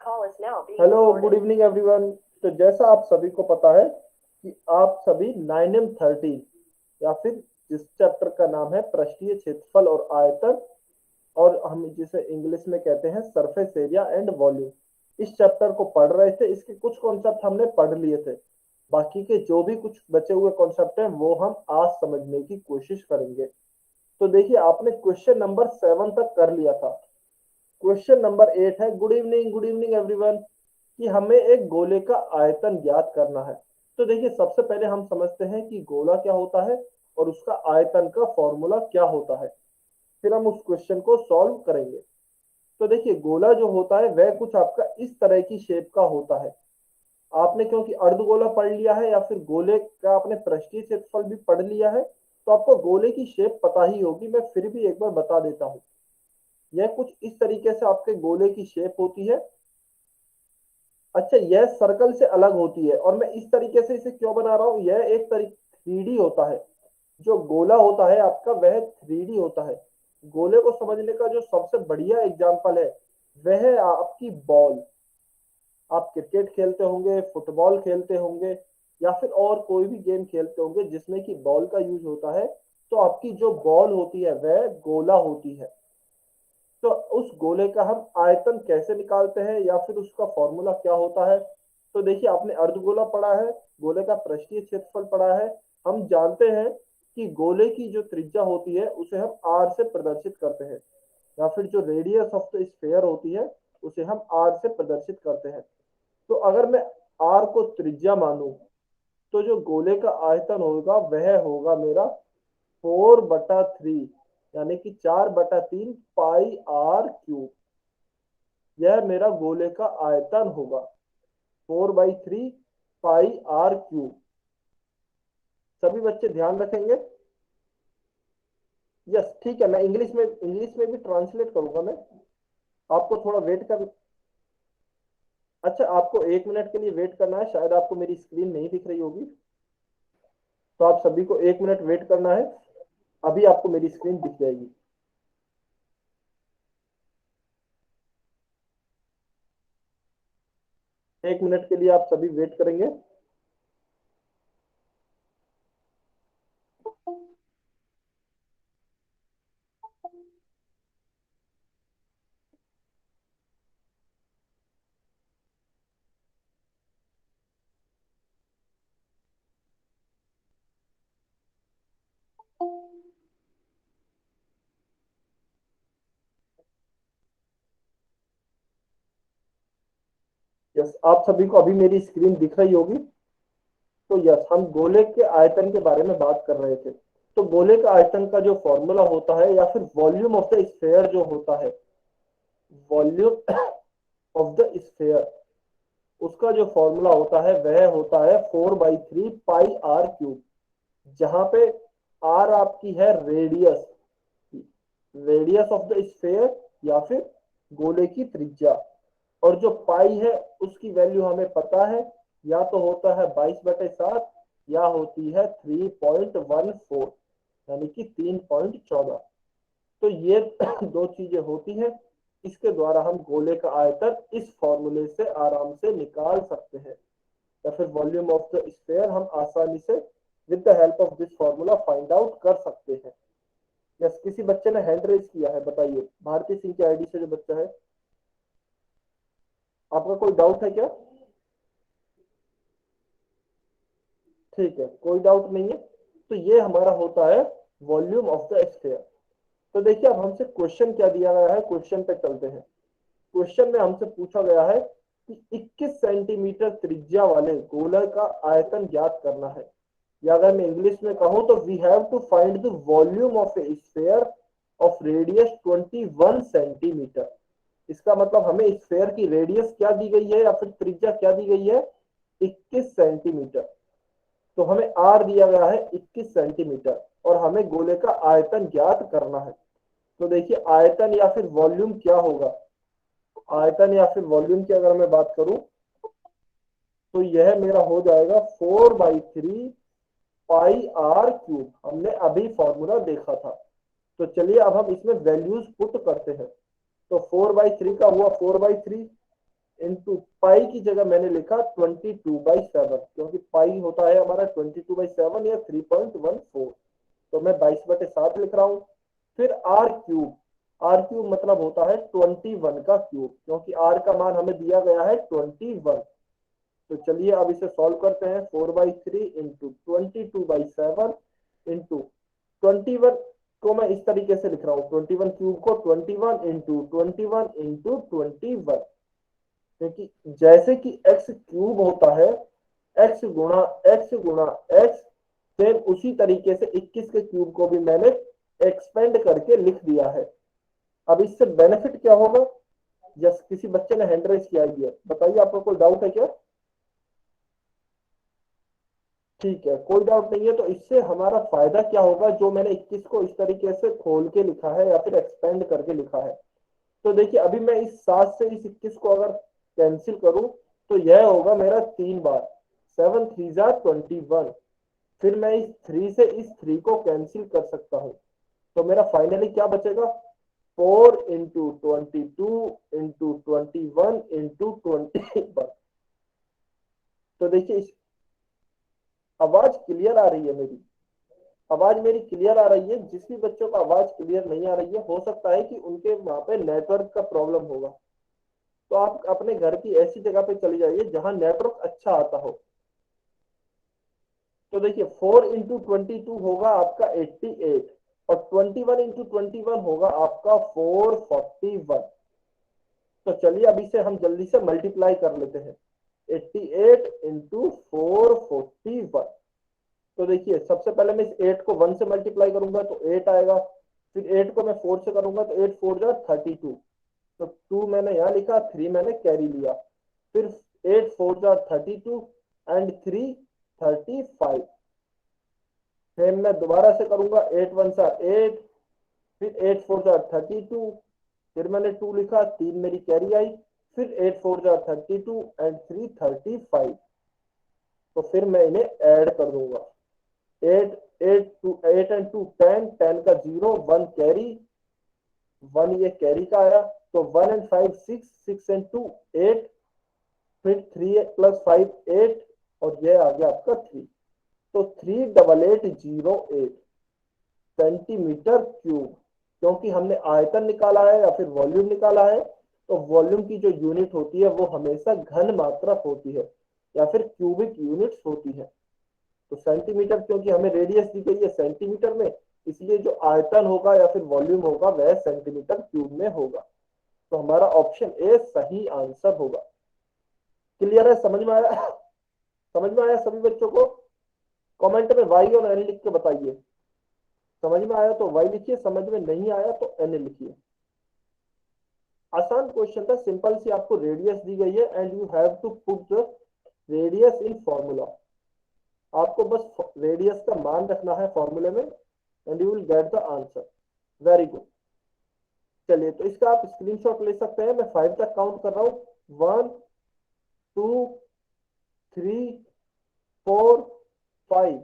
Hello, good evening everyone. तो जैसा आप सभी को पता है कि आप सभी 9M13 या फिर जिस चैप्टर का नाम है पृष्ठीय क्षेत्रफल और आयतन, और हम जिसे इंग्लिश में कहते हैं सरफेस एरिया एंड वॉल्यूम, इस चैप्टर को पढ़ रहे थे। इसके कुछ कॉन्सेप्ट हमने पढ़ लिए थे, बाकी के जो भी कुछ बचे हुए कॉन्सेप्ट हैं वो हम आज समझने की कोशिश करेंगे। तो देखिए, आपने क्वेश्चन नंबर 7 तक कर लिया था। क्वेश्चन नंबर 8 है, गुड इवनिंग एवरीवन, कि हमें एक गोले का आयतन ज्ञात करना है। तो देखिए, सबसे पहले हम समझते हैं कि गोला क्या होता है और उसका आयतन का फॉर्मूला क्या होता है, फिर हम उस क्वेश्चन को सॉल्व करेंगे। तो देखिए, गोला जो होता है वह कुछ आपका इस तरह की शेप का होता है। आपने क्योंकि अर्धगोला पढ़ लिया है या फिर गोले का आपने पृष्ठीय क्षेत्रफल भी पढ़ लिया है, तो आपको गोले की शेप पता ही होगी। मैं फिर भी एक बार बता देता हूँ। यह कुछ इस तरीके से आपके गोले की शेप होती है। अच्छा, यह सर्कल से अलग होती है, और मैं इस तरीके से इसे क्यों बना रहा हूं, यह एक तरीके 3D होता है। जो गोला होता है आपका वह 3D होता है। गोले को समझने का जो सबसे बढ़िया एग्जाम्पल है वह है आपकी बॉल। आप क्रिकेट खेलते होंगे, फुटबॉल खेलते होंगे, या फिर और कोई भी गेम खेलते होंगे जिसमें कि बॉल का यूज होता है, तो आपकी जो बॉल होती है वह गोला होती है। तो उस गोले का हम आयतन कैसे निकालते हैं या फिर उसका फॉर्मूला क्या होता है। तो देखिए, आपने अर्धगोला पढ़ा है, गोले का पृष्ठीय क्षेत्रफल पढ़ा है। हम जानते हैं कि गोले की जो त्रिज्या होती है उसे हम आर से प्रदर्शित करते हैं, या फिर जो रेडियस ऑफ द स्फीयर होती है उसे हम आर से प्रदर्शित करते हैं। तो अगर मैं आर को त्रिज्या मानूं, तो जो गोले का आयतन होगा वह होगा मेरा 4/3, यानी कि 4/3 पाई आर क्यूब। यह मेरा गोले का आयतन होगा, 4/3 पाई आर क्यूब। सभी बच्चे ध्यान रखेंगे। यस, ठीक है। मैं इंग्लिश में भी ट्रांसलेट करूंगा। मैं आपको थोड़ा वेट कर। अच्छा, आपको 1 मिनट के लिए वेट करना है। शायद आपको मेरी स्क्रीन नहीं दिख रही होगी, तो आप सभी को 1 मिनट वेट करना है। अभी आपको मेरी स्क्रीन दिख जाएगी। 1 मिनट के लिए आप सभी वेट करेंगे। यस, आप सभी को अभी मेरी स्क्रीन दिख रही होगी। तो यस, हम गोले के आयतन के बारे में बात कर रहे थे। तो गोले का आयतन का जो फॉर्मूला होता है, या फिर वॉल्यूम ऑफ द स्फीयर जो होता है, वॉल्यूम ऑफ द स्फीयर, उसका जो फॉर्मूला होता है वह होता है 4/3 पाई आर क्यूब। जहां पे आर आपकी है radius, radius of the sphere, या फिर गोले की त्रिज्या। और जो पाई है उसकी वैल्यू हमें पता है, या तो होता है 22/7 या होती है 3.14, यानी कि 3.14। तो ये दो चीजें होती हैं। इसके द्वारा हम गोले का आयतन इस फॉर्मूले से आराम से निकाल सकते हैं, या फिर वॉल्यूम ऑफ द स्फीयर हम आसानी से with the help of this formula find out कर सकते हैं। यस, किसी बच्चे ने हैंड रेज किया है, बताइए। भारती सिंह की आईडी से जो बच्चा है, आपका कोई डाउट है क्या? ठीक है, कोई डाउट नहीं है। तो ये हमारा होता है वॉल्यूम ऑफ द स्फीयर। तो देखिए, अब हमसे क्वेश्चन क्या दिया गया है, क्वेश्चन पे चलते हैं। क्वेश्चन में हमसे पूछा गया है कि 21 सेंटीमीटर त्रिज्या वाले गोले का आयतन ज्ञात करना है। या अगर मैं इंग्लिश में कहूं तो we have to find the volume of a sphere of radius 21 centimetre. इसका मतलब हमें स्फीयर की रेडियस क्या दी गई है या फिर त्रिज्या क्या दी गई है, 21 सेंटीमीटर। तो हमें आर दिया गया है 21 सेंटीमीटर, और हमें गोले का आयतन ज्ञात करना है। तो देखिए, आयतन या फिर वॉल्यूम क्या होगा। आयतन या फिर वॉल्यूम की अगर मैं बात करूं, तो यह मेरा हो जाएगा 4/3 पाई आर क्यूब। हमने अभी फॉर्मूला देखा था। तो चलिए, अब हम इसमें वैल्यूज पुट करते हैं। तो 4/3 का हुआ 4/3, इंटू पाई की जगह मैंने लिखा 22/7, क्योंकि पाई होता है हमारा 22/7 या 3.14, तो मैं 22/7 लिख रहा हूँ। फिर आर क्यूब मतलब होता है 21 का क्यूब, क्योंकि आर का मान हमें दिया गया है 21। तो चलिए अब इसे सॉल्व करते हैं। 4/3 इंटू 22/7 इंटू 21 को मैं इस तरीके से लिख रहा हूँ, 21 क्यूब को 21 इंटू 21 इंटू 21, क्योंकि जैसे कि एक्स क्यूब होता है एक्स गुणा एक्स गुणा एक्स, सेम उसी तरीके से 21 के क्यूब को भी मैंने एक्सपेंड करके लिख दिया है। अब इससे बेनिफिट क्या होगा? यस, किसी बच्चे ने हैंड रेज किया है, बताइए आपको कोई डाउट है क्या? ठीक है, कोई डाउट नहीं है। तो इससे हमारा फायदा क्या होगा? जो मैंने 21 को इस तरीके से खोल के लिखा है या फिर एक्सपेंड करके लिखा है, तो देखिए अभी मैं इस 7 से इस 21 को अगर कैंसिल करूं तो यह होगा मेरा 3 बार, 7 3 21। फिर मैं इस 3 से इस 3 को कैंसिल कर सकता हूं, तो मेरा फाइनली क्या बचेगा? 4 इंटू 22 इंटू 21 इंटू 21। तो देखिए इस आवाज क्लियर आ रही है मेरी? आवाज मेरी क्लियर आ रही है? जिस भी बच्चों को आवाज क्लियर नहीं आ रही है, हो सकता है कि उनके वहां पे नेटवर्क का प्रॉब्लम होगा। तो आप अपने घर की ऐसी जगह पे चले जाइए जहां नेटवर्क अच्छा आता हो। तो देखिए 4 इंटू 22 होगा आपका 88, और 21 इंटू 21 होगा आपका 441। तो चलिए अब इसे हम जल्दी से मल्टीप्लाई कर लेते हैं। 88 इंटू 441। तो देखिए सबसे पहले मैं इस 8 को 1 से मल्टीप्लाई करूंगा तो 8 आएगा। फिर 8 को मैं 4 से करूंगा तो 8 4 जा 32। तो 2 मैंने यहाँ लिखा, 3 मैंने कैरी लिया। फिर 8 4 जा 32 एंड 3 35। फिर मैं दोबारा से करूंगा, 8 1 सा 8, फिर 8 4 जा 32, फिर मैंने 2 लिखा, 3 मेरी कैरी आई। फिर 8 4 जा 32 एंड 3 35। तो फिर मैं इन्हें ऐड कर दूंगा। 8 एंड 2 10 का 0, 1 कैरी, 1 ये कैरी का आया। तो 1 एंड 5 6, 6 एंड 2 8, फिर 3 प्लस 5 8, और ये आ गया आपका 3। तो 38808 सेंटीमीटर क्यूब। क्योंकि हमने आयतन निकाला है या फिर वॉल्यूम निकाला है, तो वॉल्यूम की जो यूनिट होती है वो हमेशा घन मात्रक होती है या फिर क्यूबिक यूनिट्स होती है। तो सेंटीमीटर, क्योंकि हमें रेडियस दी गई है सेंटीमीटर में, इसलिए जो आयतन होगा या फिर वॉल्यूम होगा वह सेंटीमीटर क्यूब में होगा। तो हमारा ऑप्शन ए सही आंसर होगा। क्लियर है? समझ में आया? समझ में आया सभी बच्चों को? कमेंट में वाई और एन लिख के बताइए। समझ में आया तो वाई लिखिए, समझ में नहीं आया तो एन लिखिए। आसान क्वेश्चन था, सिंपल सी आपको रेडियस दी गई है and you have to put the radius in formula. आपको बस रेडियस का मान रखना है फॉर्मूले में and you will get the answer. Very good. चलिए तो इसका आप स्क्रीनशॉट ले सकते हैं। मैं 5 तक काउंट कर रहा हूं। 1 2 3 4 5।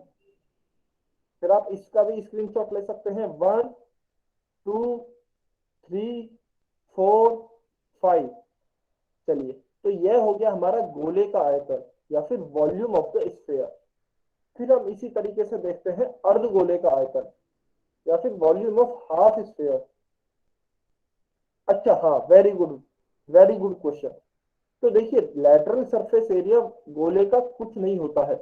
फिर आप इसका भी स्क्रीनशॉट ले सकते हैं। 1 2 3 4 5। चलिए तो यह हो गया हमारा गोले का आयतन या फिर वॉल्यूम ऑफ द स्फीयर। फिर हम इसी तरीके से देखते हैं अर्धगोले का आयतन या फिर वॉल्यूम ऑफ हाफ स्फीयर। अच्छा हाँ, very good, very good question. तो देखिए लैटरल सरफेस एरिया गोले का कुछ नहीं होता है।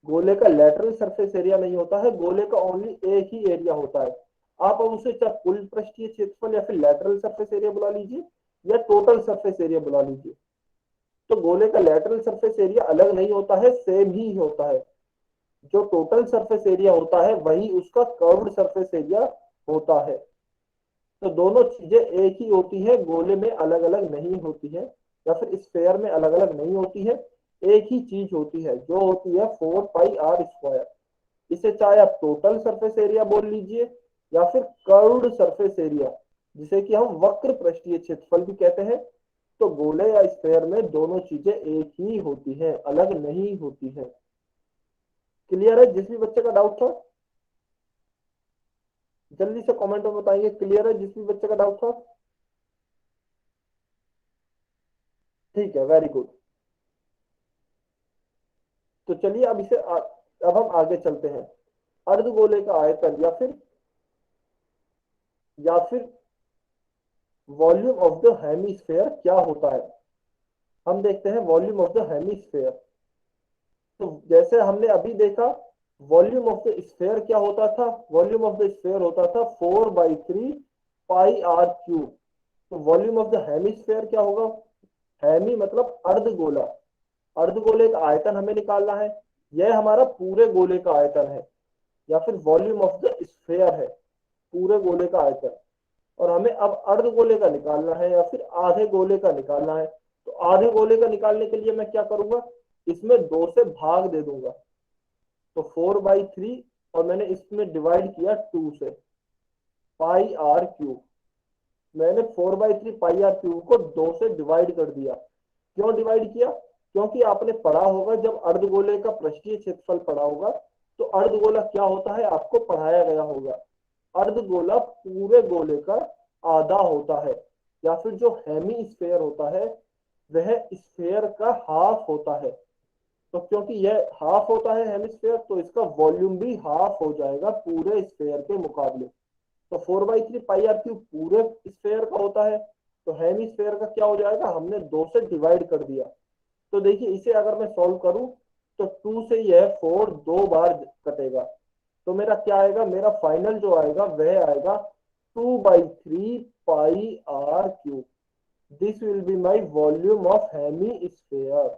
गोले का लैटरल सरफेस एरिया नहीं होता है, गोले का ओनली एक ही एरिया होता है। आप अब उसे चाहे कुल पृष्ठीय क्षेत्रफल या फिर लैटरल सरफेस एरिया बुला लीजिए या टोटल सरफेस एरिया बुला लीजिए। तो गोले का लैटरल सरफेस एरिया अलग नहीं होता है, सेम ही होता है। जो टोटल सरफेस एरिया होता है वही उसका कर्व्ड सरफेस एरिया होता है। तो दोनों चीजें एक ही होती है, गोले में अलग अलग नहीं होती है या फिर स्फेयर में अलग अलग नहीं होती है। एक ही चीज होती है जो होती है 4πr²। इसे चाहे आप टोटल सरफेस एरिया बोल लीजिए या फिर कर्व्ड सरफेस एरिया, जिसे कि हम वक्र पृष्ठीय क्षेत्रफल भी कहते हैं। तो गोले या स्फेयर में दोनों चीजें एक ही होती है, अलग नहीं होती है। क्लियर है? जिस भी बच्चे का डाउट था जल्दी से कमेंट में बताइए। क्लियर है जिस भी बच्चे का डाउट था? ठीक है, वेरी गुड। तो चलिए अब अब हम आगे चलते हैं। अर्धगोले का आयतन या फिर वॉल्यूम ऑफ द हेमिस्फेयर क्या होता है। हम देखते हैं वॉल्यूम ऑफ द हेमिस्फेयर। तो जैसे हमने अभी देखा, वॉल्यूम ऑफ द स्फेयर क्या होता था, वॉल्यूम ऑफ द स्फेयर होता था 4/3 पाई आर क्यूब। तो वॉल्यूम ऑफ द हेमिस्फेयर क्या होगा, हेमी मतलब अर्धगोला, अर्धगोले का आयतन हमें निकालना है। यह हमारा पूरे गोले का आयतन है, या फिर वॉल्यूम ऑफ द स्फेयर है, पूरे गोले का आयतन। और हमें अब अर्धगोले का निकालना है या फिर आधे गोले का निकालना है। तो आधे गोले का निकालने के लिए मैं क्या करूंगा, इसमें 2 से भाग दे दूंगा। तो 4/3 और मैंने इसमें डिवाइड किया 2 से, पाई आर क्यूब। मैंने 4/3 पाई आर क्यूब को 2 से डिवाइड कर दिया। क्यों डिवाइड किया, क्योंकि आपने पढ़ा होगा, जब अर्धगोले का पृष्ठीय क्षेत्रफल पढ़ा होगा तो अर्धगोला क्या होता है आपको पढ़ाया गया होगा। अर्धगोला पूरे गोले का आधा होता है, या फिर जो हेमी स्फेयर होता है वह स्फेयर का हाफ होता है। तो क्योंकि यह हाफ होता है हेमिस्फेयर, तो इसका वॉल्यूम भी हाफ हो जाएगा पूरे स्फेयर के मुकाबले। तो 4/3 पाई आर क्यूब पूरे स्फेयर का होता है, तो हेमिस्फेयर का क्या हो जाएगा, हमने 2 से डिवाइड कर दिया। तो देखिए इसे अगर मैं सॉल्व करूं तो 2 से यह 4 2 बार कटेगा। तो मेरा क्या आएगा, मेरा फाइनल जो आएगा वह आएगा 2/3 pi R cube. This will be my volume of hemisphere,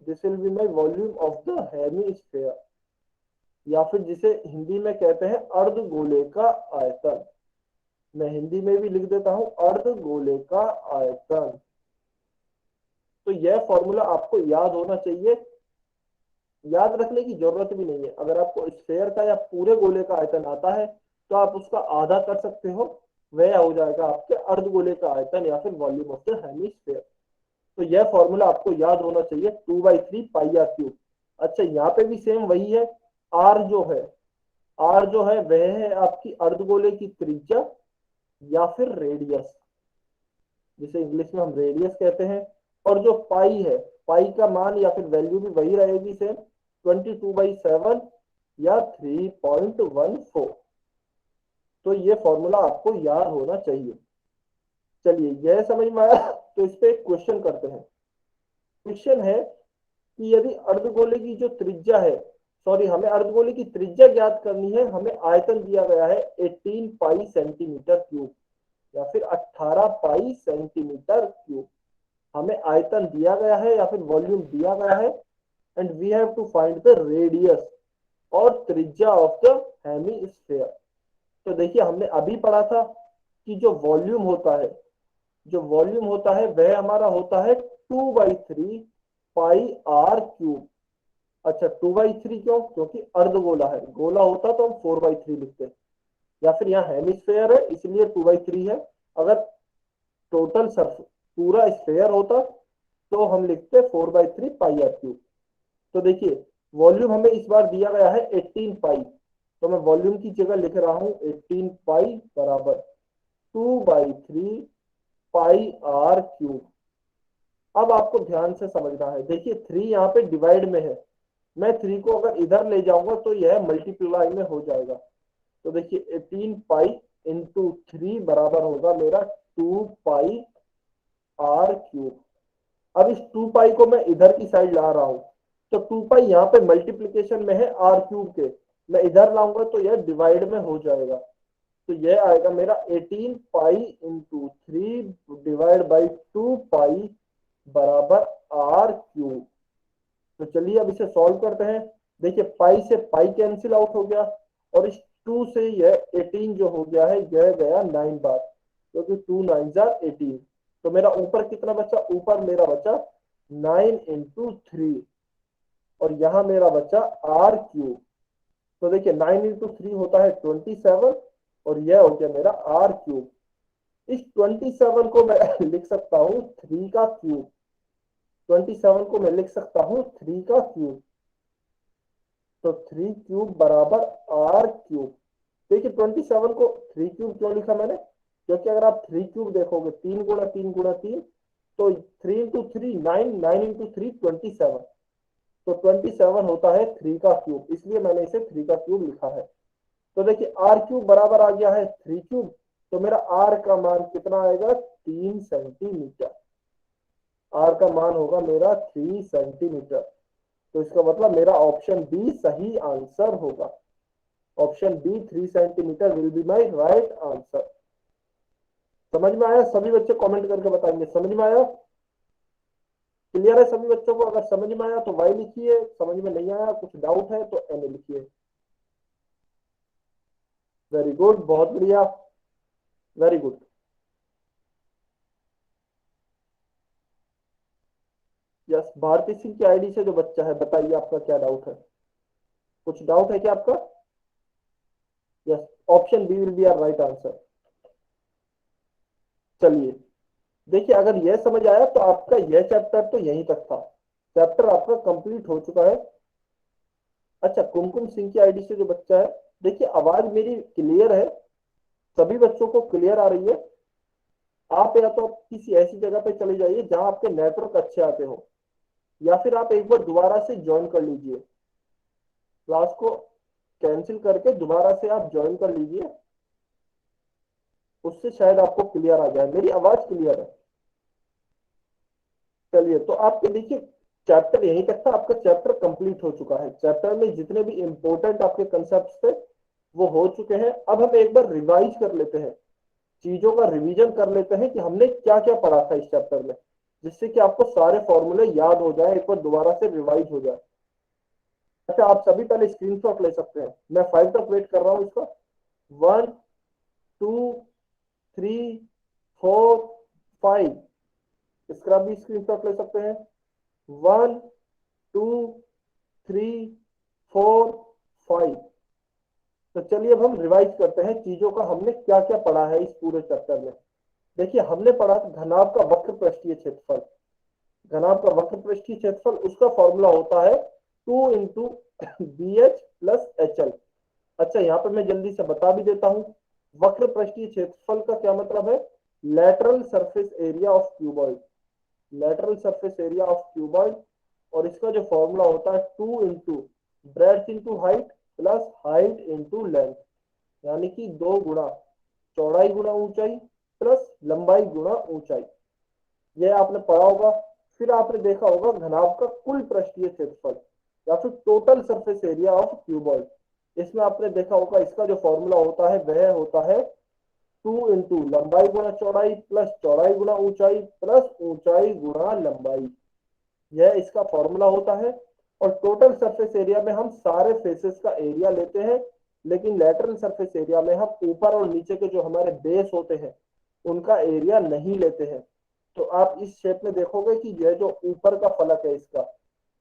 this will be my volume of the hemisphere, या फिर जिसे हिंदी में कहते हैं अर्धगोले का आयतन। मैं हिंदी में भी लिख देता हूं, अर्धगोले का आयतन। तो यह फॉर्मूला आपको याद होना चाहिए, याद रखने की जरूरत भी नहीं है। अगर आपको स्फेयर का या पूरे गोले का आयतन आता है तो आप उसका आधा कर सकते हो, वह हो जाएगा आपके अर्धगोले का आयतन या फिर वॉल्यूम ऑफ द हेमिस्फेयर। तो यह फॉर्मूला आपको याद होना चाहिए, 2/3 पाई आर क्यूब। अच्छा, यहाँ पे भी सेम वही है। आर जो है, आर जो है वह है आपकी अर्धगोले की त्रिज्या या फिर रेडियस, जिसे इंग्लिश में हम रेडियस कहते हैं। और जो पाई है, पाई का मान या फिर वैल्यू भी वही रहेगी सेम, 22/7 या 3.14। तो ये फॉर्मूला आपको याद होना चाहिए। चलिए यह समझ में आया, तो इस पे एक क्वेश्चन करते हैं। क्वेश्चन है कि यदि अर्धगोले की जो त्रिज्या है, सॉरी हमें अर्धगोले की त्रिज्या ज्ञात करनी है, हमें आयतन दिया गया है 18 पाई सेंटीमीटर क्यूब या फिर 18 पाई सेंटीमीटर क्यूब। हमें आयतन दिया गया है या फिर वॉल्यूम दिया गया है, and we have to find the radius और त्रिज्या ऑफ द हेमिस्फेयर। तो देखिए हमने अभी पढ़ा था कि जो वॉल्यूम होता है, जो वॉल्यूम होता है वह हमारा होता है 2/3 पाई आर क्यूब। अच्छा 2/3 क्यों, क्योंकि अर्धगोला है, गोला होता तो हम 4/3 लिखते, या फिर यहाँ हेमिस्फेयर है इसलिए 2/3 है। अगर टोटल सर्फ पूरा स्फेयर होता तो हम लिखते 4/3 पाई आर क्यूब। तो देखिए वॉल्यूम हमें इस बार दिया गया है 18 पाई, तो मैं वॉल्यूम की जगह लिख रहा हूं 18 पाई बराबर 2/3 पाई आर क्यूब। अब आपको ध्यान से समझना है, देखिए 3 यहाँ पे डिवाइड में है, मैं 3 को अगर इधर ले जाऊंगा तो यह मल्टीप्लाई में हो जाएगा। तो देखिए 18 पाई इंटू 3 बराबर होगा मेरा 2 पाई आर क्यूब। अब इस 2 पाई को मैं इधर की साइड ला रहा हूं, तो 2 पाई यहाँ पे मल्टीप्लीकेशन में है आर क्यूब के, मैं इधर लाऊंगा तो यह डिवाइड में हो जाएगा। तो यह आएगा मेरा 18 पाई इंटू 3 डिवाइड बाई 2 पाई बराबर आर क्यूब। तो चलिए अब इसे सॉल्व करते हैं। देखिए पाई से पाई कैंसिल आउट हो गया, और इस 2 से यह 18 जो हो गया है यह गया 9 बार, क्योंकि 2 9 18। तो मेरा ऊपर कितना बचा, ऊपर मेरा बचा 9 इंटू 3, और यहां मेरा बचा आर क्यूब। तो देखिए 9 इंटू 3 होता है 27, और यह हो गया मेरा आर क्यूब। इस 27 को मैं लिख सकता हूं 3 का क्यूब, 27 को मैं लिख सकता हूं 3 का क्यूब। तो 3 क्यूब बराबर आर क्यूब। देखिए 27 को 3 क्यूब क्यों लिखा मैंने, क्योंकि अगर आप 3 क्यूब देखोगे 3 गुणा 3 गुणा 3, तो 3 इंटू 3 9, 9 इंटू 3 27, तो 27 होता है 3 का क्यूब, इसलिए मैंने इसे 3 का क्यूब लिखा है। तो देखिए आर क्यूब बराबर आ गया है 3 क्यूब, तो मेरा आर का मान कितना आएगा 3 सेंटीमीटर। आर का मान होगा मेरा 3 सेंटीमीटर। तो इसका मतलब मेरा ऑप्शन बी सही आंसर होगा। Option B 3 centimetre will be my right answer. समझ में आया? सभी बच्चे कमेंट करके बताएंगे समझ में आया। क्लियर है सभी बच्चों को? अगर समझ में आया तो वाई लिखिए, समझ में नहीं आया कुछ डाउट है तो एन लिखिए। वेरी गुड, बहुत बढ़िया, very good. Yes, Bharti Singh की आईडी से जो बच्चा है, बताइए आपका क्या डाउट है? कुछ डाउट है क्या आपका? Yes, option B will be our right answer. चलिए देखिए, अगर यह समझ आया तो आपका यह चैप्टर तो यहीं तक था, चैप्टर आपका कंप्लीट हो चुका है। अच्छा, कुमकुम सिंह की आईडी से जो बच्चा है, देखिए आवाज मेरी क्लियर है, सभी बच्चों को क्लियर आ रही है? आप या तो किसी ऐसी जगह पे चले जाइए जहां आपके नेटवर्क अच्छे आते हो, या फिर आप एक बार दोबारा से ज्वाइन कर लीजिए, क्लास को कैंसिल करके दोबारा से आप ज्वाइन कर लीजिए, उससे शायद आपको क्लियर आ जाए। मेरी आवाज क्लियर है? चलिए, तो आपके देखिए चैप्टर यहीं तक था, आपका चैप्टर कंप्लीट हो चुका है। चैप्टर में जितने भी इंपॉर्टेंट आपके कंसेप्ट थे वो हो चुके हैं। अब हम एक बार रिवाइज कर लेते हैं, चीजों का रिवीजन कर लेते हैं कि हमने क्या क्या पढ़ा था इस चैप्टर में, जिससे कि आपको सारे फॉर्मूले याद हो जाए, एक बार दोबारा से रिवाइज हो जाए। अच्छा, आप सभी पहले स्क्रीनशॉट ले सकते हैं, मैं 5 तक वेट कर रहा हूं इसका। 1 2 3 4 5, इसका भी स्क्रीनशॉट ले सकते हैं। 1 2 3 4 5। तो चलिए अब हम रिवाइज करते हैं चीजों का हमने क्या क्या पढ़ा है इस पूरे चैप्टर में। देखिए, हमने पढ़ा घनाभ का वक्र पृष्ठीय क्षेत्रफल। घनाभ का वक्र पृष्ठीय क्षेत्रफल, उसका फॉर्मूला होता है 2 into B H plus H L. अच्छा, यहाँ पे मैं जल्दी से बता भी देता हूँ, वक्र पृष्ठीय क्षेत्रफल का क्या मतलब है? Lateral surface area of cuboid, lateral surface area of cuboid. और इसका जो फॉर्मूला होता है 2 into breadth into height plus height into length, यानी कि 2 गुणा चौड़ाई गुणा ऊंचाई प्लस लंबाई गुणा ऊंचाई। यह आपने पढ़ा होगा। फिर आपने देखा होगा घनाभ का कुल पृष्ठीय क्षेत्रफल या फिर total surface area of cuboid. इसमें आपने देखा होगा इसका जो फॉर्मूला होता है वह होता है 2 इंटू लंबाई गुणा चौड़ाई प्लस चौड़ाई गुणा ऊंचाई प्लस ऊंचाई गुणा लंबाई। यह इसका फॉर्मूला होता है। और टोटल सरफेस एरिया में हम सारे फेसेस का एरिया लेते हैं, लेकिन लेटरल सरफेस एरिया में हम ऊपर और नीचे के जो हमारे बेस होते हैं उनका एरिया नहीं लेते हैं। तो आप इस शेप में देखोगे कि यह जो ऊपर का फलक है इसका,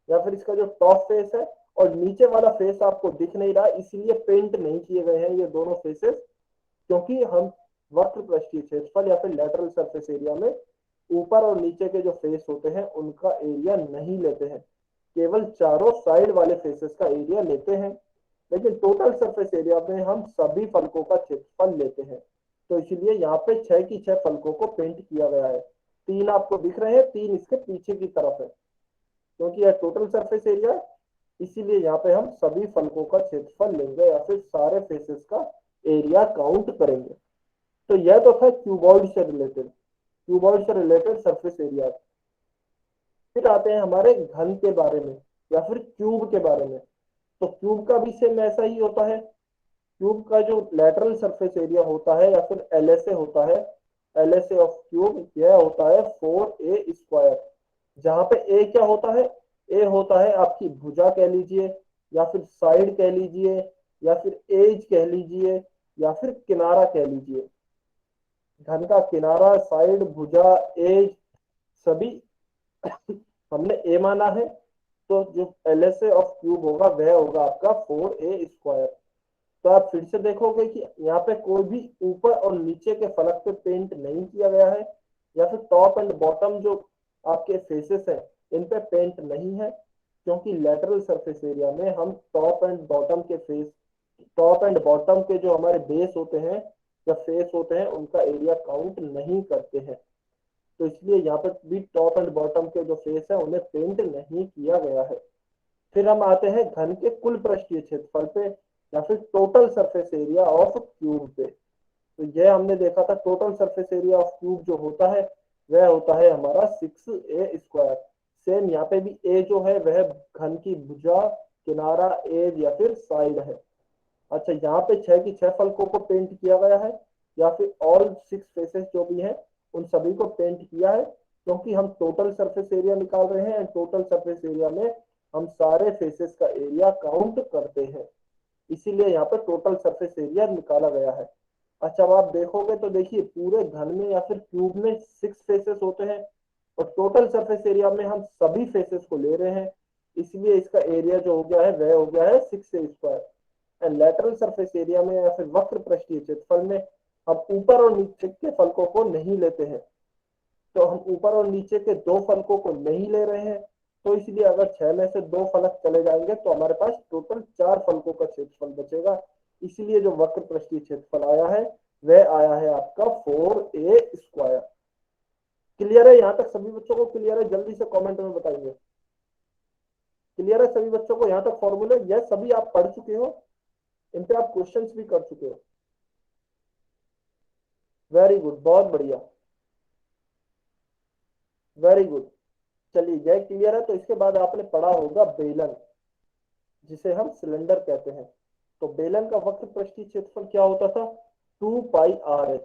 या फिर इसका जो टॉप फेस है और नीचे वाला फेस आपको दिख नहीं रहा, इसलिए पेंट नहीं किए गए हैं ये दोनों फेसेस, क्योंकि हम वक्र पृष्ठीय क्षेत्रफल या फिर लेटरल सरफेस एरिया में ऊपर और नीचे के जो फेस होते हैं उनका एरिया नहीं लेते हैं, केवल चारों साइड वाले फेसेस का एरिया लेते हैं। लेकिन टोटल सरफेस एरिया में हम सभी फलकों का क्षेत्रफल लेते हैं। तो इसलिए यहाँ पे 6 की 6 फलकों को पेंट किया गया है। 3 आपको दिख रहे हैं, 3 इसके पीछे की तरफ है, क्योंकि यह टोटल सरफेस एरिया है, इसीलिए यहाँ पे हम सभी फलकों का क्षेत्रफल लेंगे या फिर सारे फेसेस का एरिया काउंट करेंगे। तो यह तो था क्यूबॉइड से रिलेटेड, क्यूबॉइड से रिलेटेड सरफेस एरिया। फिर आते हैं हमारे घन के बारे में या फिर क्यूब के बारे में। तो क्यूब का भी सेम ऐसा ही होता है। क्यूब का जो लेटरल सरफेस एरिया होता है या फिर एलएसए होता है, एलएसए ऑफ क्यूब, यह होता है 4a²। जहां पे ए क्या होता है? ए होता है आपकी भुजा कह लीजिए, या फिर साइड कह लीजिए, या फिर एज कह लीजिए, या फिर किनारा कह लीजिए। घन का किनारा, साइड, भुजा, एज, सभी हमने ए माना है। तो जो एलएसए ऑफ क्यूब होगा वह होगा आपका 4a²। तो आप फिर से देखोगे कि यहाँ पे कोई भी ऊपर और नीचे के फलक पे पेंट नहीं किया गया है, या फिर टॉप एंड बॉटम जो आपके फेसेस है इन पे पेंट नहीं है, क्योंकि लेटरल सरफेस एरिया में हम टॉप एंड बॉटम के फेस, टॉप एंड बॉटम के जो हमारे बेस होते हैं या फेस होते हैं उनका एरिया काउंट नहीं करते हैं। तो इसलिए यहाँ पर भी टॉप एंड बॉटम के जो फेस है उन्हें पेंट नहीं किया गया है। फिर हम आते हैं घन के कुल पृष्ठीय क्षेत्रफल पे या फिर total surface area of cube पे। तो यह हमने देखा था total surface area of cube जो होता है वह होता है हमारा 6a²। सेम यहाँ पे भी ए जो है वह घन की भुजा, किनारा, एज या फिर साइड है। अच्छा, यहाँ पे 6 की 6 फलकों को पेंट किया गया है या फिर ऑल 6 फेसेस जो भी हैं उन सभी को पेंट किया है, क्योंकि हम टोटल सरफेस एरिया निकाल रहे हैं। टोटल सरफेस एरिया में हम सारे फेसेस का एरिया काउंट करते हैं, इसीलिए यहाँ पे टोटल सरफेस एरिया निकाला गया है। अच्छा, अब आप देखोगे तो देखिए पूरे घन में या फिर क्यूब में 6 फेसेस होते हैं और टोटल सरफेस एरिया में हम सभी फेसेस को ले रहे हैं, इसलिए इसका एरिया जो हो गया है वह हो गया है 6a²। And lateral surface area में या फिर वक्र पृष्ठीय क्षेत्रफल में हम ऊपर और नीचे के फलकों को नहीं लेते हैं। तो हम ऊपर और नीचे के 2 फलकों को नहीं ले रहे हैं, तो इसलिए अगर 6 में से 2 फलक चले जाएंगे तो हमारे पास टोटल 4 फलकों का क्षेत्रफल बचेगा। इसलिए जो वक्र पृष्ठीय क्षेत्रफल आया है वह आया है आपका 4a²। क्लियर है? यहाँ तक सभी बच्चों को क्लियर है? जल्दी से कमेंट में बताइए। क्लियर है सभी बच्चों को यहाँ तक फॉर्मूले? यह सभी आप पढ़ चुके हो, इन पे आप क्वेश्चंस भी कर चुके हो। वेरी गुड, बहुत बढ़िया, वेरी गुड। चलिए, यह क्लियर है। तो इसके बाद आपने पढ़ा होगा बेलन, जिसे हम सिलेंडर कहते हैं। तो बेलन का वक्र पृष्ठीय क्षेत्रफल क्या होता था? 2πr(h),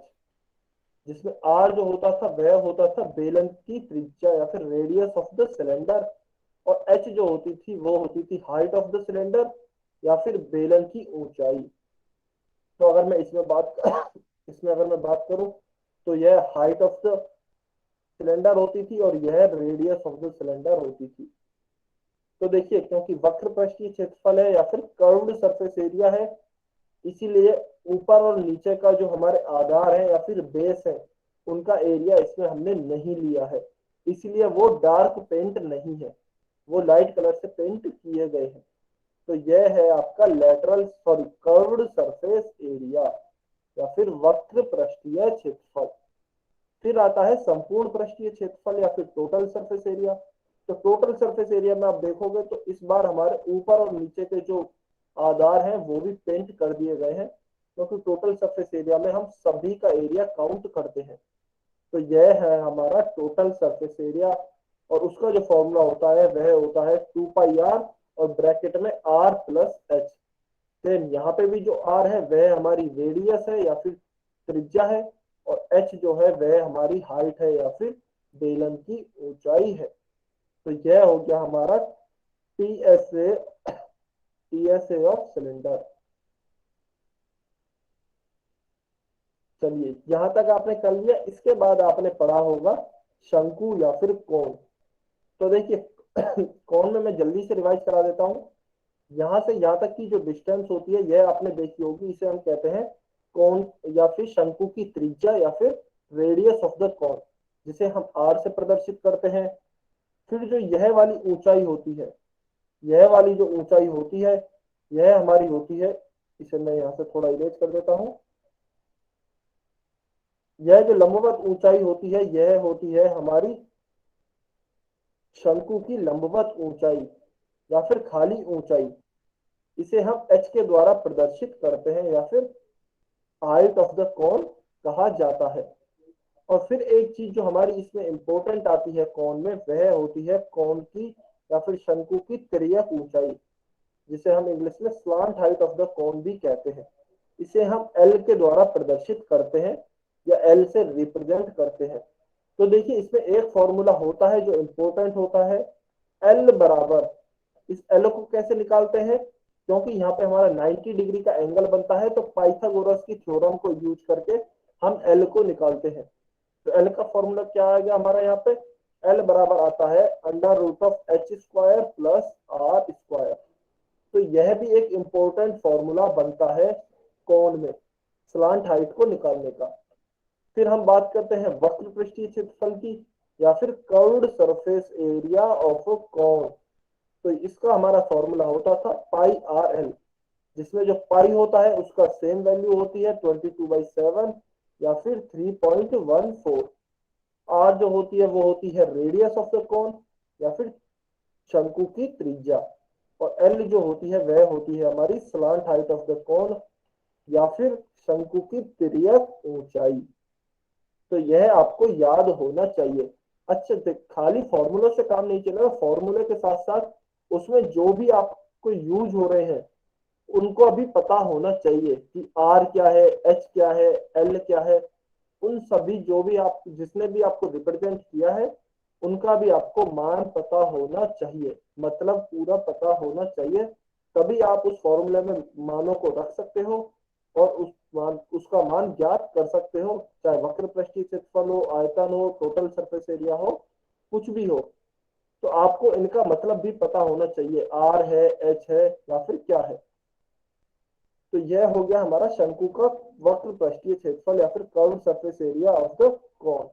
जिसमें r जो होता था वह होता था बेलन की त्रिज्या या फिर रेडियस ऑफ द सिलेंडर, और h जो होती थी वो होती थी हाइट ऑफ द सिलेंडर या फिर बेलन की ऊंचाई। तो अगर मैं इसमें अगर मैं बात करूं तो यह हाइट ऑफ द सिलेंडर होती थी और यह रेडियस ऑफ द सिलेंडर होती थी। तो देखिए, क्योंकि वक्र पृष्ठीय क्षेत्रफल है या फिर कर्व्ड सरफेस एरिया है, इसीलिए ऊपर और नीचे का जो हमारे आधार है या फिर बेस है उनका एरिया इसमें हमने नहीं लिया है, इसलिए वो डार्क पेंट नहीं है, वो लाइट कलर से पेंट किए गए हैं। तो यह है आपका lateral sorry curved surface area या फिर वक्र पृष्ठीय क्षेत्रफल। फिर आता है संपूर्ण पृष्ठीय क्षेत्रफल या फिर टोटल सरफेस एरिया। तो टोटल सरफेस एरिया में आप देखोगे तो इस बार हमारे ऊपर और नीचे के जो आधार हैं वो भी पेंट कर दिए गए हैं, क्योंकि टोटल सरफेस एरिया में हम सभी का एरिया काउंट करते हैं। तो यह है हमारा टोटल सरफेस एरिया, और उसका जो फॉर्मूला होता है वह होता है 2πr और ब्रैकेट में r+h। देन यहाँ पे भी जो r है वह हमारी रेडियस है या फिर त्रिज्या है, और h जो है वह हमारी हाइट है या फिर बेलन की ऊंचाई है। तो यह हो गया हमारा टीएसए ऑफ सिलेंडर। चलिए, यहां तक आपने कर लिया। इसके बाद आपने पढ़ा होगा शंकु या फिर कोण। तो देखिए कोण में मैं जल्दी से रिवाइज करा देता हूं। यहां से यहां तक की जो डिस्टेंस होती है यह आपने देखी होगी, इसे हम कहते हैं कोण या फिर शंकु की त्रिज्या या फिर रेडियस ऑफ द कोण, जिसे हम आर से प्रदर्शित करते हैं। फिर जो यह वाली ऊंचाई होती है, यह वाली जो ऊंचाई होती है यह हमारी होती है, इसे मैं यहां से थोड़ा इरेज कर देता हूं। यह जो लंबवत ऊंचाई होती है यह होती है हमारी शंकु की लंबवत ऊंचाई या फिर खाली ऊंचाई। इसे हम एच के द्वारा प्रदर्शित करते हैं या फिर हाइट ऑफ द कोन कहा जाता है। और फिर एक चीज जो हमारी इसमें इंपॉर्टेंट आती है कोन में, वह होती है कोन की या फिर शंकु की तिर्यक ऊंचाई, जिसे हम इंग्लिश में slant height of the cone भी कहते हैं। इसे हम एल के द्वारा प्रदर्शित करते हैं या एल से रिप्रेजेंट करते हैं। तो देखिए, इसमें एक फॉर्मूला होता है जो इंपॉर्टेंट होता है, एल बराबर, इस एल को कैसे निकालते हैं, क्योंकि यहाँ पे हमारा 90 डिग्री का एंगल बनता है, तो पाइथागोरस की थ्योरम को यूज करके हम एल को निकालते हैं। तो एल का फॉर्मूला क्या आ गया हमारा यहाँ पे? एल बराबर आता है √h² प्लस r²। तो यह भी एक इंपॉर्टेंट फॉर्मूला बनता है कोण में स्लांट हाइट को निकालने का। फिर हम बात करते हैं वक्र पृष्ठीय क्षेत्रफल की या फिर कर्व्ड सरफेस एरिया ऑफ कोण। तो इसका हमारा फॉर्मूला होता था πrl, जिसमें जो पाई होता है उसका सेम वैल्यू होती है 22/7 या फिर 3.14। आर जो होती है वो होती है रेडियस ऑफ द कोन या फिर शंकु की त्रिज्या, और एल जो होती है वह होती है हमारी slant height of the cone या फिर शंकु की तिर्यक ऊंचाई। तो यह आपको याद होना चाहिए। अच्छा खाली फॉर्मूलों से काम नहीं चलेगा, फॉर्मूले के साथ साथ उसमें जो भी आपको यूज हो रहे हैं उनको अभी पता होना चाहिए कि आर क्या है, एच क्या है, एल क्या है। उन सभी जो भी आप जिसने भी आपको रिप्रेजेंट किया है उनका भी आपको मान पता होना चाहिए, मतलब पूरा पता होना चाहिए। तभी आप उस फॉर्मूले में मानों को रख सकते हो और उसका मान ज्ञात कर सकते हो, चाहे वक्र पृष्ठीय क्षेत्रफल हो, आयतन हो, टोटल सरफेस एरिया हो, कुछ भी हो। तो आपको इनका मतलब भी पता होना चाहिए, आर है, एच है या फिर क्या है। तो यह हो गया हमारा शंकु का वक्र पृष्ठीय क्षेत्रफल या फिर curve surface area of the cone.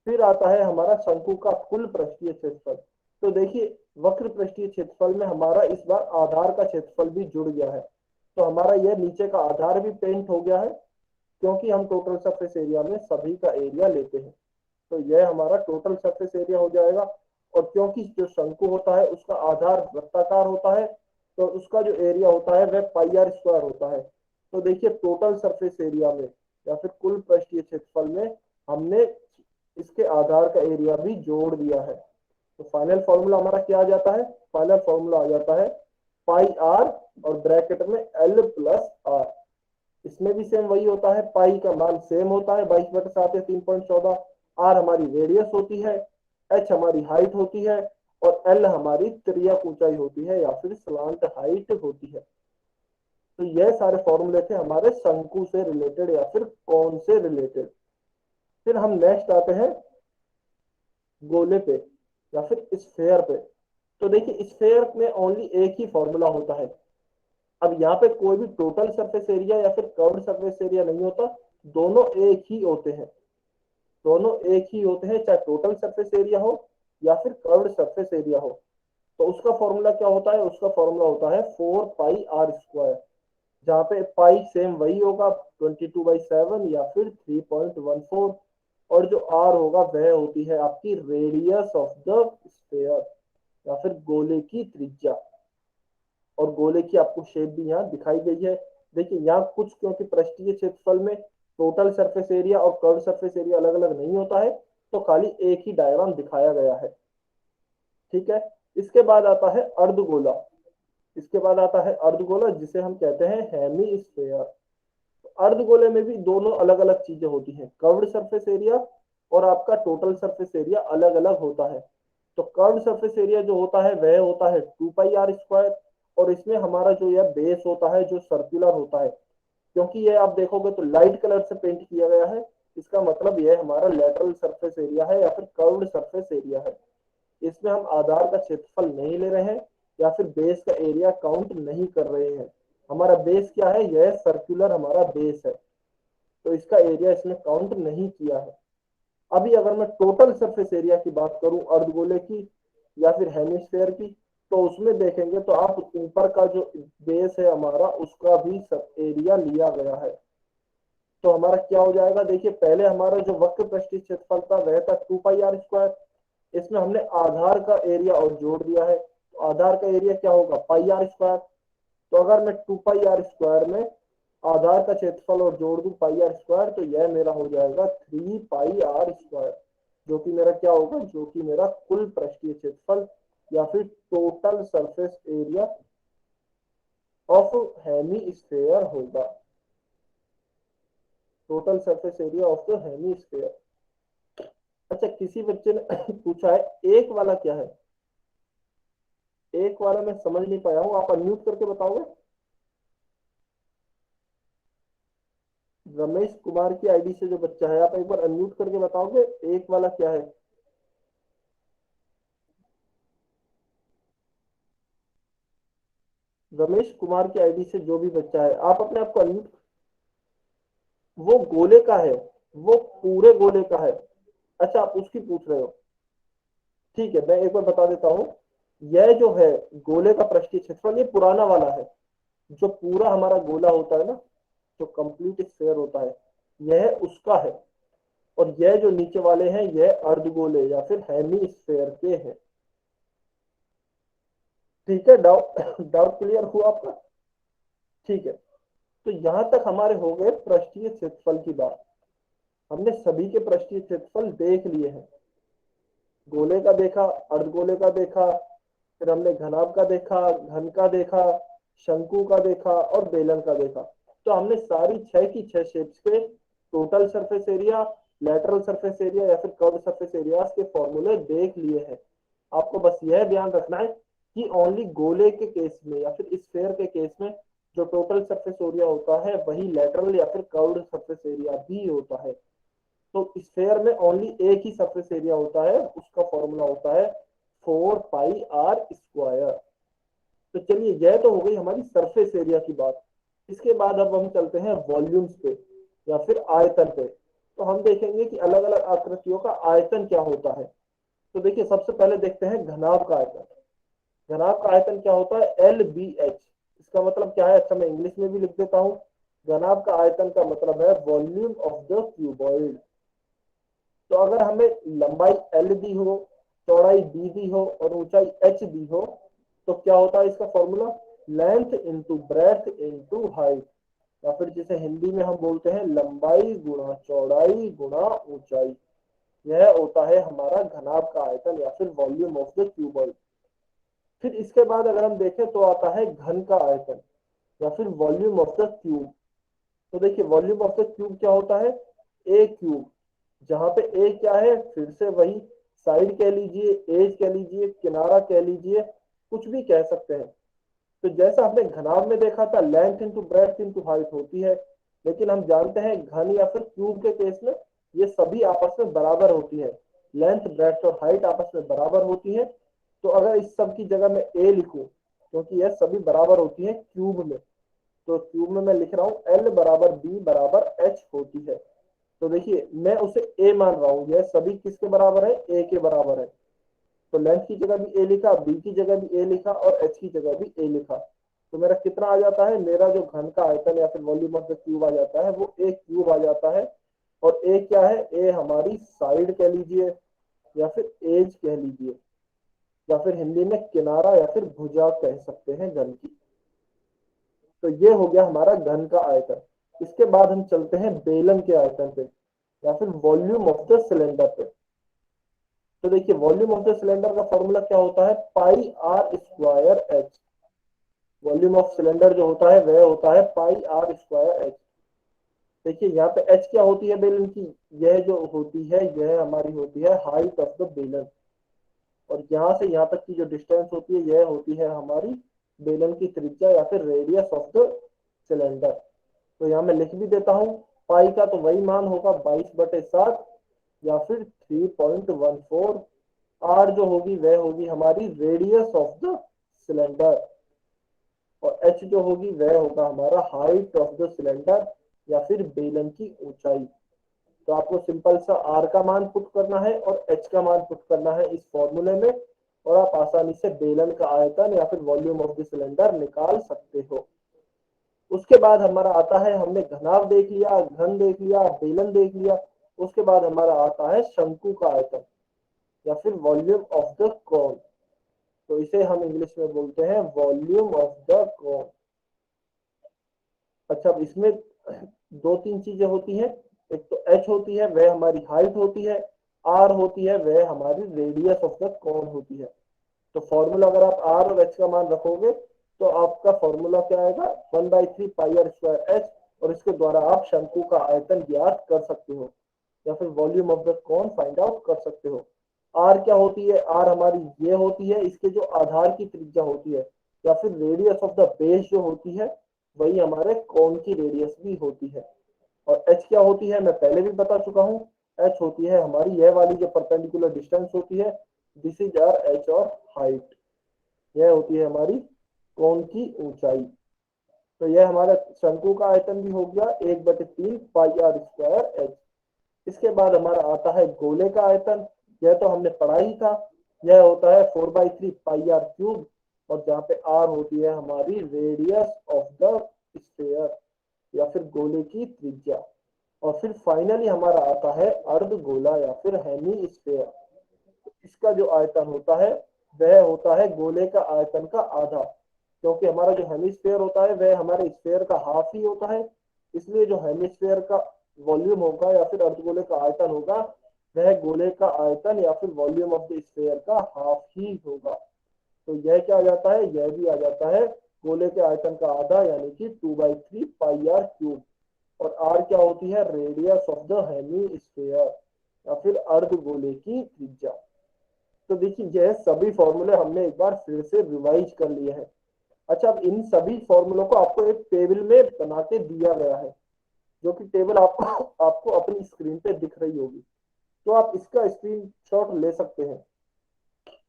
फिर आता है हमारा शंकु का कुल पृष्ठीय क्षेत्रफल। तो देखिए वक्र पृष्ठीय क्षेत्रफल में हमारा इस बार आधार का क्षेत्रफल भी जुड़ गया है। तो हमारा यह नीचे का आधार भी पेंट हो गया है, क्योंकि हम टोटल सरफेस एरिया में सभी का एरिया लेते हैं। तो यह हमारा टोटल सरफेस एरिया हो जाएगा। और क्योंकि जो शंकु होता है उसका आधार वृत्ताकार होता है, तो उसका जो एरिया होता है वह पाई आर स्क्वायर होता है। तो देखिए टोटल सरफेस एरिया में या फिर कुल पृष्ठीय क्षेत्रफल में हमने इसके आधार का एरिया भी जोड़ दिया है। तो फाइनल फॉर्मूला हमारा क्या आ जाता है, फाइनल फॉर्मूला आ जाता है पाई आर और ब्रैकेट में एल प्लस आर। इसमें भी सेम वही होता है, पाई का मान सेम होता है 22/7 या 3.14। आर हमारी रेडियस होती है, एच हमारी हाइट होती है और एल हमारी तिर्यक ऊंचाई होती है या फिर स्लांट हाइट होती है। तो यह सारे फॉर्मूले थे हमारे शंकु से रिलेटेड या फिर कौन से रिलेटेड। फिर हम नेक्स्ट आते हैं गोले पे या फिर स्फेयर पे। तो देखिए स्फेयर में ओनली एक ही फॉर्मूला होता है। अब यहाँ पे कोई भी टोटल सरफेस एरिया या फिर कर्व्ड सरफेस एरिया नहीं होता, दोनों एक ही होते हैं। दोनों एक ही होते हैं, चाहे टोटल सरफेस एरिया हो या फिर कर्व्ड सरफेस एरिया हो। तो उसका फॉर्मूला क्या होता है, उसका फॉर्मूला होता है 4 पाई आर स्क्वायर, जहाँ पे पाई सेम वही होगा 22/7 या फिर 3.14, और जो आर होगा वह होती है आपकी रेडियस ऑफ द स्फेयर या फिर गोले की त्रिज्या। और गोले की आपको शेप भी यहाँ दिखाई गई है। देखिए यहाँ कुछ क्योंकि पृष्ठीय क्षेत्रफल में टोटल सरफेस एरिया और कर्व सरफेस एरिया अलग अलग नहीं होता है, तो खाली एक ही डायग्राम दिखाया गया है। ठीक है, इसके बाद आता है अर्धगोला। इसके बाद आता है अर्धगोला जिसे हम कहते हैं हेमी स्फेयर। अर्धगोले में भी दोनों अलग अलग चीजें होती हैं, कर्व्ड सरफेस एरिया और आपका टोटल सरफेस एरिया अलग अलग होता है। तो कर्व्ड सरफेस एरिया जो होता है वह होता है 2 पाई आर स्क्वायर, और इसमें हमारा जो यह बेस होता है जो सर्कुलर होता है, क्योंकि ये आप देखोगे तो लाइट कलर से पेंट किया गया है, इसका मतलब यह हमारा लेटरल सरफेस एरिया है या फिर कर्व्ड सरफेस एरिया है। इसमें हम आधार का क्षेत्रफल नहीं ले रहे हैं या फिर बेस का एरिया काउंट नहीं कर रहे हैं। हमारा बेस क्या है, यह सर्कुलर हमारा बेस है, तो इसका एरिया इसमें काउंट नहीं किया है। अभी अगर मैं टोटल सरफेस एरिया की बात करूं अर्धगोले की या फिर हेमिस्फेयर की, तो उसमें देखेंगे तो आप ऊपर का जो बेस है हमारा उसका भी सब एरिया लिया गया है। तो हमारा क्या हो जाएगा, देखिए पहले हमारा जो वक्र पृष्ठीय क्षेत्रफल था वह था 2 पाई आर स्क्वायर। इसमें हमने आधार का एरिया और जोड़ दिया है, तो आधार का एरिया क्या होगा पाई आर स्क्वायर। तो अगर मैं 2 पाई आर स्क्वायर में आधार का क्षेत्रफल और जोड़ दूं पाई आर स्क्वायर, तो यह मेरा हो जाएगा 3 पाई आर स्क्वायर, जो कि मेरा क्या होगा, जो कि मेरा कुल पृष्ठीय क्षेत्रफल या फिर total surface area of hemi होगा। Total surface area of the hemi. अच्छा किसी बच्चे ने पूछा है एक वाला क्या है, एक वाला मैं समझ नहीं पाया हूँ, आप अनम्यूट करके बताओगे। रमेश कुमार की आईडी से जो बच्चा है, आप एक बार अनम्यूट करके बताओगे एक वाला क्या है। रमेश कुमार की आईडी से जो भी बच्चा है आप अपने आप को अनम्यूट। वो गोले का है, वो पूरे गोले का है। अच्छा आप उसकी पूछ रहे हो, ठीक है मैं एक बार बता देता हूँ। यह जो है गोले का पृष्ठीय क्षेत्रफल, ये पुराना वाला है। जो पूरा हमारा गोला होता है ना, जो कंप्लीट स्फेयर होता है, यह उसका है। और यह जो नीचे वाले हैं यह अर्धगोले या फिर हेमीस्फेयर के हैं। ठीक है, डाउट डाउट क्लियर हुआ आपका? ठीक है, तो यहां तक हमारे हो गए पृष्ठीय क्षेत्रफल की बात। हमने सभी के पृष्ठीय क्षेत्रफल देख लिए हैं। गोले का देखा, अर्धगोले का देखा, फिर हमने घनाभ का देखा, घन का देखा, शंकु का देखा और बेलन का देखा। तो हमने सारी 6 की 6 शेप्स के total surface area, lateral surface area या फिर कर्व सरफेस एरिया के फॉर्मूले देख लिए हैं। आपको बस यह ध्यान रखना है कि ओनली गोले के केस में या फिर स्फेयर के केस में जो टोटल सरफेस एरिया होता है वही लेटरल या फिर कर्व्ड सरफेस एरिया भी होता है। तो स्फेयर में ओनली एक ही सरफेस एरिया होता है, उसका फॉर्मूला होता है 4πr²। तो चलिए, यह तो हो गई हमारी सरफेस एरिया की बात। इसके बाद अब हम चलते हैं वॉल्यूम्स पे या फिर आयतन पे। तो हम देखेंगे कि अलग अलग आकृतियों का आयतन क्या होता है। तो देखिए, सबसे पहले देखते हैं घनाभ का आयतन। घनाभ का आयतन क्या होता है? LBH। इसका मतलब क्या है? अच्छा, मैं इंग्लिश में भी लिख देता हूँ। घनाभ का आयतन का मतलब है वॉल्यूम ऑफ द क्यूबॉइड। तो अगर हमें लंबाई L दी हो, चौड़ाई B दी हो और ऊंचाई H दी हो, तो क्या होता है इसका formula? Length into breadth into height, या फिर जिसे हिंदी में हम बोलते हैं लंबाई गुणा चौड़ाई गुणा ऊंचाई। यह होता है हमारा घनाभ का आयतन या फिर वॉल्यूम ऑफ द क्यूबॉइड। फिर इसके बाद अगर हम देखें तो आता है घन का आयतन या फिर वॉल्यूम ऑफ द क्यूब। तो देखिए, वॉल्यूम ऑफ द क्यूब क्या होता है? ए क्यूब, जहां पे ए क्या है? फिर से वही साइड कह लीजिए, एज कह लीजिए, किनारा कह लीजिए, कुछ भी कह सकते हैं। तो जैसा हमने घनाभ में देखा था, length into breadth into height होती है, लेकिन हम जानते हैं घन या फिर क्यूब के केस में ये सभी आपस में बराबर होती है। लेंथ, ब्रेथ और हाइट आपस में बराबर होती है। तो अगर इस सब की जगह मैं ए लिखूं, क्योंकि यह सभी बराबर होती है क्यूब में, तो क्यूब में मैं लिख रहा हूं L बराबर B बराबर H होती है। तो देखिए, मैं उसे ए मान रहा हूं, यह सभी किसके बराबर है? ए के बराबर है। तो लेंथ की जगह भी ए लिखा, बी की जगह भी ए लिखा और एच की जगह भी ए लिखा। तो मेरा कितना आ जाता है? मेरा जो घन का आयतन या फिर वॉल्यूम ऑफ द क्यूब आ जाता है वो ए क्यूब आ जाता है। और ए क्या है? ए हमारी साइड कह लीजिए या फिर एज कह लीजिए, या फिर हिंदी में किनारा या फिर भुजा कह सकते हैं घन की। तो ये हो गया हमारा घन का आयतन। इसके बाद हम चलते हैं बेलन के आयतन पे या फिर वॉल्यूम ऑफ द सिलेंडर पे। तो देखिए, वॉल्यूम ऑफ द सिलेंडर का फॉर्मूला क्या होता है? πr²h। वॉल्यूम ऑफ सिलेंडर जो होता है वह होता है πr²h। देखिए, यहाँ पे h क्या होती है बेलन की? यह जो होती है यह हमारी होती है हाइट ऑफ द बेलन। और यहाँ से यहाँ तक की जो डिस्टेंस होती है यह होती है हमारी बेलन की त्रिज्या या फिर रेडियस ऑफ द सिलेंडर। तो यहाँ मैं लिख भी देता हूँ, पाई का तो वही मान होगा 22/7 या फिर 3.14। आर जो होगी वह होगी हमारी रेडियस ऑफ द सिलेंडर, और एच जो होगी वह होगा हमारा हाइट ऑफ द सिलेंडर या फिर बेलन की ऊंचाई। तो आपको सिंपल सा आर का मान पुट करना है और एच का मान पुट करना है इस फॉर्मूले में, और आप आसानी से बेलन का आयतन या फिर वॉल्यूम ऑफ द सिलेंडर निकाल सकते हो। उसके बाद हमारा आता है, हमने घनाभ देख लिया, घन देख लिया, बेलन देख लिया। उसके बाद हमारा आता है शंकु का आयतन या फिर वॉल्यूम ऑफ द कोन। तो इसे हम इंग्लिश में बोलते हैं वॉल्यूम ऑफ द कोन। अच्छा, अब इसमें दो तीन चीजें होती हैं। एक तो एच होती है, वह हमारी हाइट होती है। आर होती है, वह हमारी रेडियस ऑफ द कोन होती है। तो फॉर्मूला अगर आप आर और एच का मान रखोगे तो आपका फॉर्मूला क्या आएगा? 1/3πr²h। और इसके द्वारा आप शंकु का आयतन ज्ञात कर सकते हो या फिर volume of the cone find out कर सकते हो। आर क्या होती है? आर हमारी ये होती है, इसके जो आधार की त्रिज्या होती है या फिर रेडियस ऑफ द बेस जो होती है वही हमारे कोन की रेडियस भी होती है। और एच क्या होती है? मैं पहले भी बता चुका हूँ। एच होती है हमारी यह वाली जो परपेंडिकुलर डिस्टेंस होती है, दिस इज आर एच और हाइट। यह होती है हमारी कोन की ऊंचाई। तो यह हमारा शंकु का आयतन भी हो गया 1/3πr²h। इसके बाद हमारा आता है गोले का आयतन। यह तो हमने पढ़ा ही था। यह होता है 4/3πr³ और जहाँ पे आर होती है हमारी रेडियस ऑफ द स्फीयर या फिर गोले की त्रिज्या। और फिर फाइनली हमारा आता है अर्धगोला या फिर हेमी स्फीयर। इसका जो आयतन होता है वह होता है गोले का आयतन का आधा, क्योंकि हमारा जो हेमिस्फेयर होता है वह हमारे स्फेयर का हाफ ही होता है। इसलिए जो हेमिस्फेयर का वॉल्यूम होगा या फिर अर्धगोले का आयतन होगा वह गोले का आयतन या फिर वॉल्यूम ऑफ द स्फेयर का हाफ ही होगा। तो यह क्या आ जाता है, यह भी आ जाता है गोले के आयतन का आधा, यानी कि 2/3 πr³ और आर क्या होती है, रेडियस ऑफ द हेमिस्फेयर या फिर अर्धगोले की त्रिज्या। तो देखिए यह सभी फॉर्मूले हमने एक बार फिर से रिवाइज कर लिए हैं। अच्छा, अब इन सभी फॉर्मूलों को आपको एक टेबल में बना के दिया गया है, जो कि टेबल आपको आपको अपनी स्क्रीन पे दिख रही होगी। तो आप इसका स्क्रीनशॉट ले सकते हैं,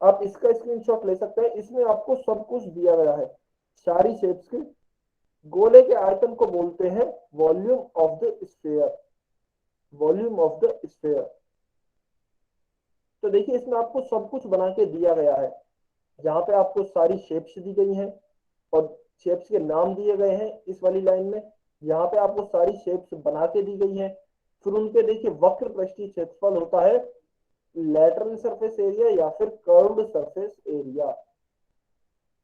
आप इसका स्क्रीनशॉट ले सकते हैं। इसमें आपको सब कुछ दिया गया है, सारी शेप्स के। गोले के आयतन को बोलते हैं volume of the sphere, volume of the sphere. तो देखिए इसमें आपको सब कुछ बना के दिया गया है, जहां पे आपको सारी शेप्स दी गई हैं और शेप्स के नाम दिए गए हैं इस वाली लाइन में। यहाँ पे आपको सारी शेप्स बना के दी गई हैं। फिर उनके देखिए वक्र पृष्ठीय क्षेत्रफल होता है लैटरल सरफेस एरिया या फिर कर्व्ड सरफेस एरिया।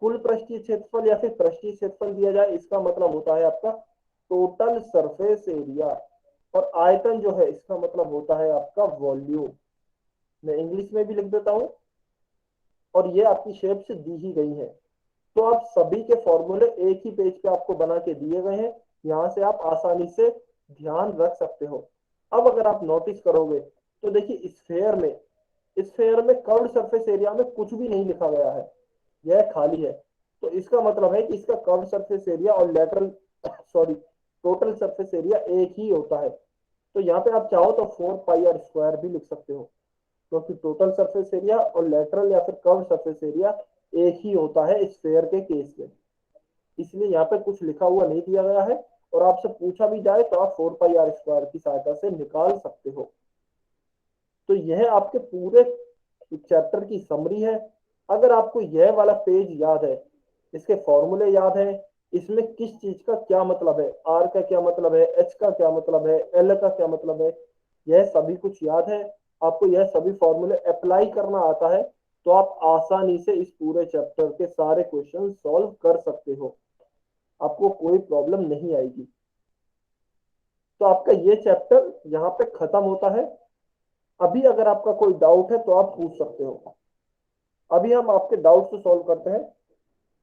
कुल पृष्ठीय क्षेत्रफल या फिर पृष्ठीय क्षेत्रफल दिया जाए, इसका मतलब होता है आपका टोटल सरफेस एरिया। और आयतन जो है इसका मतलब होता है आपका वॉल्यूम। मैं इंग्लिश में भी लिख देता हूं, और ये आपकी शेप से दी ही गई है। तो आप सभी के फॉर्मूले एक ही पेज पे आपको बना के दिए गए हैं, यहां से आप आसानी से ध्यान रख सकते हो। अब अगर आप नोटिस करोगे तो देखिए स्फेयर में कर्व्ड सरफेस एरिया में कुछ भी नहीं लिखा गया है, यह खाली है। तो इसका मतलब है कि इसका कर्व्ड सरफेस एरिया और lateral sorry total surface area एक ही होता है। तो यहाँ पे आप चाहो तो 4πr² भी लिख सकते हो, क्योंकि टोटल सरफेस एरिया और लेटरल या फिर कर्व सरफेस एरिया एक ही होता है स्फेयर के केस में। इसलिए यहाँ पे कुछ लिखा हुआ नहीं दिया गया है, और आपसे पूछा भी जाए तो आप 4πr² की सहायता से निकाल सकते हो। तो यह आपके पूरे चैप्टर की समरी है। अगर आपको यह वाला पेज याद है, इसके फॉर्मूले याद है, इसमें किस चीज का क्या मतलब है, आर का क्या मतलब है, एच का क्या मतलब है, एल का क्या मतलब है, यह सभी कुछ याद है, आपको यह सभी फॉर्मूले अप्लाई करना आता है, तो आप आसानी से इस पूरे चैप्टर के सारे क्वेश्चन सॉल्व कर सकते हो, आपको कोई प्रॉब्लम नहीं आएगी। तो आपका ये चैप्टर यहाँ पे खत्म होता है। अभी अगर आपका कोई डाउट है तो आप पूछ सकते हो। अभी हम आपके डाउट को सॉल्व करते हैं,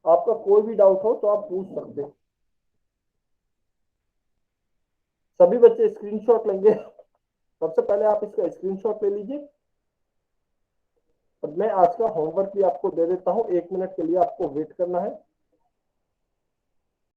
आपका कोई भी डाउट हो तो आप पूछ सकते हैं। सभी बच्चे स्क्रीनशॉट लेंगे। सबसे पहले आप इसका स्क्रीनशॉट ले लीजिए, और मैं आज का होमवर्क भी आपको दे देता हूं। 1 मिनट के लिए आपको वेट करना है।